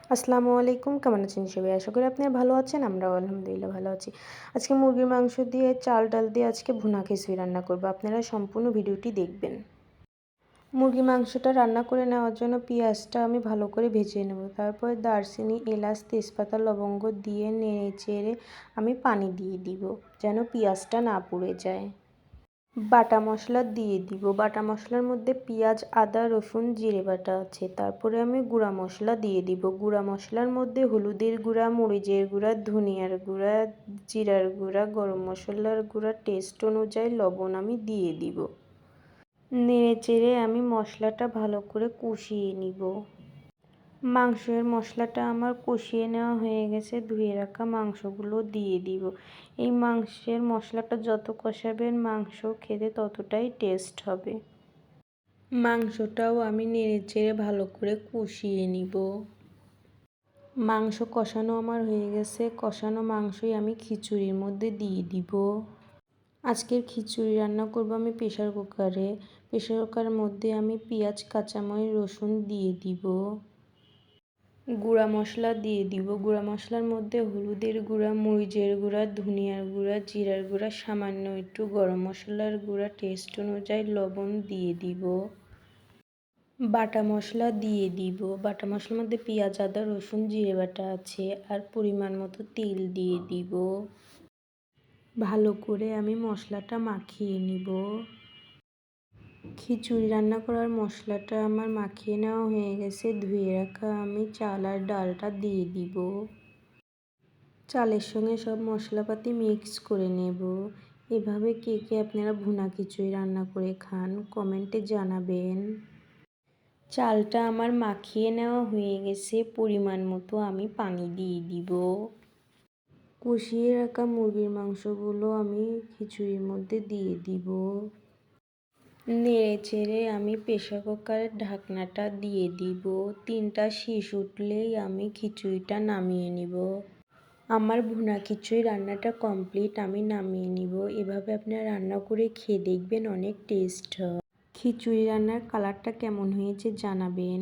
আসসালামু আলাইকুম, কেমন আছেন সবাই? আশা করি আপনারা ভালো আছেন। আমরাও আলহামদুলিল্লাহ ভালো আছি। আজকে মুরগির মাংস দিয়ে চাল ডাল দিয়ে আজকে ভুনা খিচুড়ি রান্না করব। আপনারা সম্পূর্ণ ভিডিওটি দেখবেন। মুরগির মাংসটা রান্না করে নেওয়ার জন্য পেঁয়াজটা আমি ভালো করে ভেজে নেব। তারপর দারচিনি, এলাচ, তেজপাতা, লবঙ্গ দিয়ে নেড়ে চেড়ে আমি পানি দিয়ে দিব, যেন পেঁয়াজটা না পুড়ে যায়। বাটা মশলা দিয়ে দিব। বাটা মশলার মধ্যে পেঁয়াজ, আদা, রসুন, জিরে বাটা আছে। তারপরে আমি গুঁড়া মশলা দিয়ে দিব। গুঁড়া মশলার মধ্যে হলুদের গুঁড়া, মরিচের গুঁড়া, ধনিয়ার গুঁড়া, জিরার গুঁড়া, গরম মশলার গুঁড়া, টেস্ট অনুযায়ী লবণ আমি দিয়ে দিব। নেড়ে চেড়ে আমি মশলাটা ভালো করে কষিয়ে নিব। মাংসের মশলাটা আমার কষিয়ে নেওয়া হয়ে গেছে। ধুয়ে রাখা মাংসগুলো দিয়ে দিব। এই মাংসের মশলাটা যত কষাবেন মাংস খেতে ততটাই টেস্ট হবে। মাংসটাও আমি নেড়েচেড়ে ভালো করে কষিয়ে নিব। মাংস কষানো আমার হয়ে গেছে। কষানো মাংসই আমি খিচুড়ির মধ্যে দিয়ে দিব। আজকের খিচুড়ি রান্না করব আমি প্রেসার কুকারে। প্রেসার কুকারের মধ্যে আমি পেঁয়াজ, কাঁচামরিচ, রসুন দিয়ে দিব। গুঁড়া মশলা দিয়ে দিব। গুঁড়া মশলার মধ্যে হলুদের গুঁড়া, মরিচের গুঁড়া, ধনিয়ার গুঁড়া, জিরার গুঁড়া, সামান্য একটু গরম মশলার গুঁড়া, টেস্ট অনুযায়ী লবণ দিয়ে দিব। বাটা মশলা দিয়ে দিব। বাটা মশলার মধ্যে পেঁয়াজ, আদা, রসুন, জিরে বাটা আছে। আর পরিমাণ মতো তেল দিয়ে দিব। ভালো করে আমি মশলাটা মাখিয়ে নিব। খিচুড়ি রান্না করার মশলাটা আমার মাখিয়ে নেওয়া হয়ে গেছে। ধুয়ে রাখা আমি চাল আর ডালটা দিয়ে দিব। চালের সঙ্গে সব মশলাপাতি মিক্স করে নেব। এভাবে কে কে আপনারা ভুনা খিচুড়ি রান্না করে খান কমেন্টে জানাবেন। চালটা আমার মাখিয়ে নেওয়া হয়ে গেছে। পরিমাণ মতো আমি পানি দিয়ে দিব। কষিয়ে রাখা মুরগির মাংসগুলো আমি খিচুড়ির মধ্যে দিয়ে দিব। নেড়ে চেড়ে আমি প্রেসার কুকারের ঢাকনাটা দিয়ে দিব। 3টা শিস উঠলেই আমি খিচুড়িটা নামিয়ে নিব। আমার ভুনা খিচুড়ি রান্নাটা কমপ্লিট, আমি নামিয়ে নিব। এভাবে আপনারা রান্না করে খেয়ে দেখবেন, অনেক টেস্ট হয়। খিচুড়ি রান্নার কালারটা কেমন হয়েছে জানাবেন।